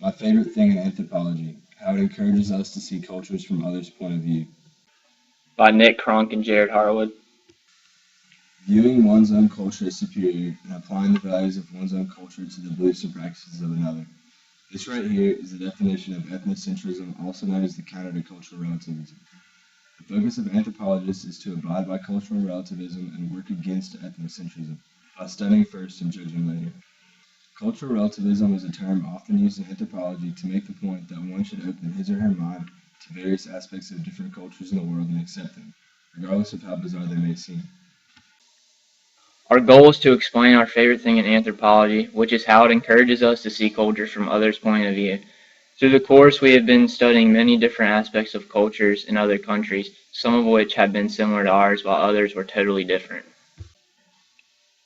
My favorite thing in anthropology, how it encourages us to see cultures from others' point of view. By Nick Kronk and Jared Harwood. Viewing one's own culture as superior and applying the values of one's own culture to the beliefs and practices of another. This right here is the definition of ethnocentrism, also known as the counter to cultural relativism. The focus of anthropologists is to abide by cultural relativism and work against ethnocentrism by studying first and judging later. Cultural relativism is a term often used in anthropology to make the point that one should open his or her mind to various aspects of different cultures in the world and accept them, regardless of how bizarre they may seem. Our goal is to explain our favorite thing in anthropology, which is how it encourages us to see cultures from others' point of view. Through the course, we have been studying many different aspects of cultures in other countries, some of which have been similar to ours, while others were totally different.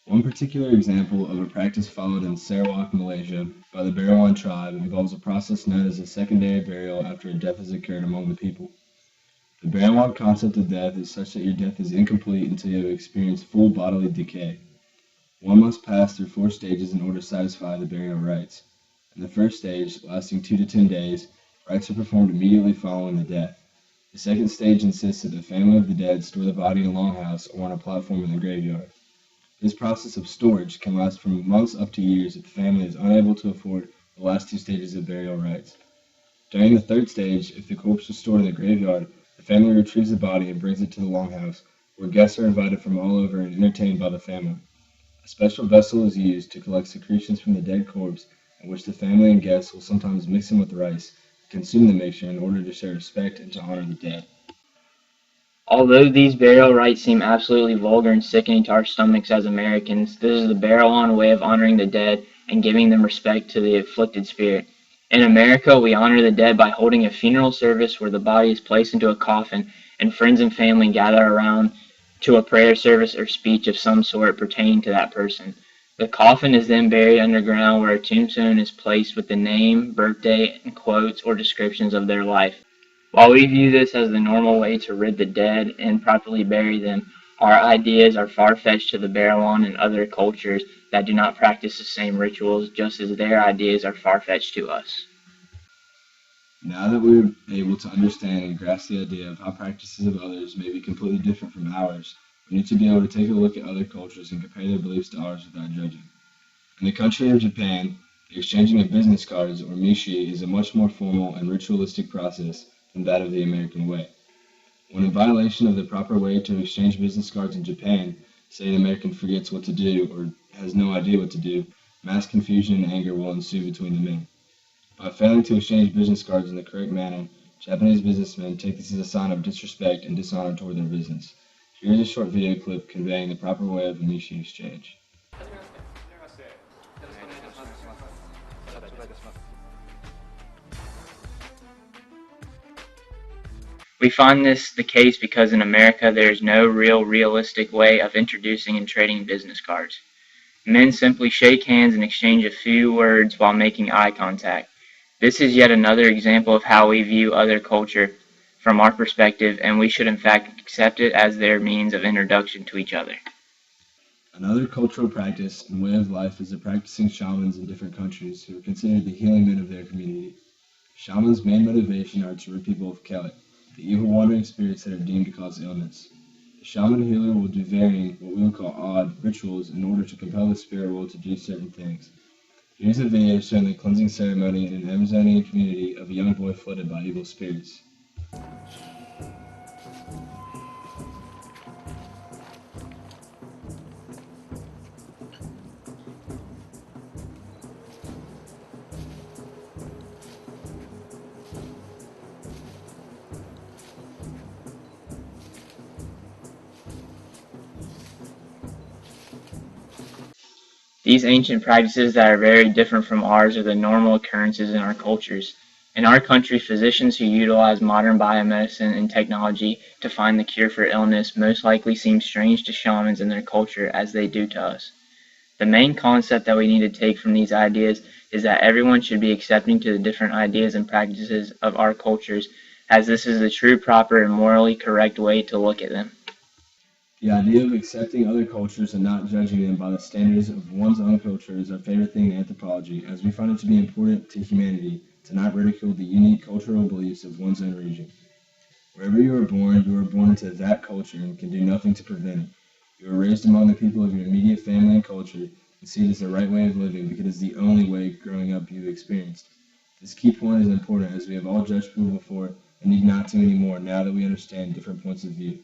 One particular example of a practice followed in Sarawak, Malaysia, by the Barawan tribe involves a process known as a secondary burial after a death has occurred among the people. The Barawan concept of death is such that your death is incomplete until you have experienced full bodily decay. One must pass through 4 stages in order to satisfy the burial rites. In the first stage, lasting 2 to 10 days, rites are performed immediately following the death. The second stage insists that the family of the dead store the body in a longhouse or on a platform in the graveyard. This process of storage can last from months up to years if the family is unable to afford the last 2 stages of burial rites. During the third stage, if the corpse was stored in the graveyard, the family retrieves the body and brings it to the longhouse, where guests are invited from all over and entertained by the family. A special vessel is used to collect secretions from the dead corpse, in which the family and guests will sometimes mix them with rice and consume the mixture in order to show respect and to honor the dead. Although these burial rites seem absolutely vulgar and sickening to our stomachs as Americans, this is the Barawan way of honoring the dead and giving them respect to the afflicted spirit. In America, we honor the dead by holding a funeral service where the body is placed into a coffin and friends and family gather around to a prayer service or speech of some sort pertaining to that person. The coffin is then buried underground where a tombstone is placed with the name, birthday, and quotes or descriptions of their life. While we view this as the normal way to rid the dead and properly bury them, our ideas are far-fetched to the Barawan and other cultures that do not practice the same rituals, just as their ideas are far-fetched to us. Now that we are able to understand and grasp the idea of how practices of others may be completely different from ours, we need to be able to take a look at other cultures and compare their beliefs to ours without judging. In the country of Japan, the exchanging of business cards, or mishi, is a much more formal and ritualistic process than that of the American way. When in violation of the proper way to exchange business cards in Japan, say an American forgets what to do or has no idea what to do, mass confusion and anger will ensue between the men. By failing to exchange business cards in the correct manner, Japanese businessmen take this as a sign of disrespect and dishonor toward their business. Here is a short video clip conveying the proper way of a mishi exchange. We find this the case because in America there is no realistic way of introducing and trading business cards. Men simply shake hands and exchange a few words while making eye contact. This is yet another example of how we view other culture from our perspective, and we should in fact accept it as their means of introduction to each other. Another cultural practice and way of life is the practicing shamans in different countries who are considered the healing men of their community. Shamans' main motivation are to rid people of Kelet, the evil wandering spirits that are deemed to cause illness. The shaman healer will do varying, what we would call odd, rituals in order to compel the spirit world to do certain things. Here's a video showing the cleansing ceremony in an Amazonian community of a young boy flooded by evil spirits. These ancient practices that are very different from ours are the normal occurrences in our cultures. In our country, physicians who utilize modern biomedicine and technology to find the cure for illness most likely seem strange to shamans in their culture as they do to us. The main concept that we need to take from these ideas is that everyone should be accepting to the different ideas and practices of our cultures, as this is the true, proper, and morally correct way to look at them. The idea of accepting other cultures and not judging them by the standards of one's own culture is our favorite thing in anthropology, as we find it to be important to humanity to not ridicule the unique cultural beliefs of one's own region. Wherever you are born into that culture and can do nothing to prevent it. You are raised among the people of your immediate family and culture and see it as the right way of living because it is the only way growing up you experienced. This key point is important as we have all judged people before and need not to anymore now that we understand different points of view.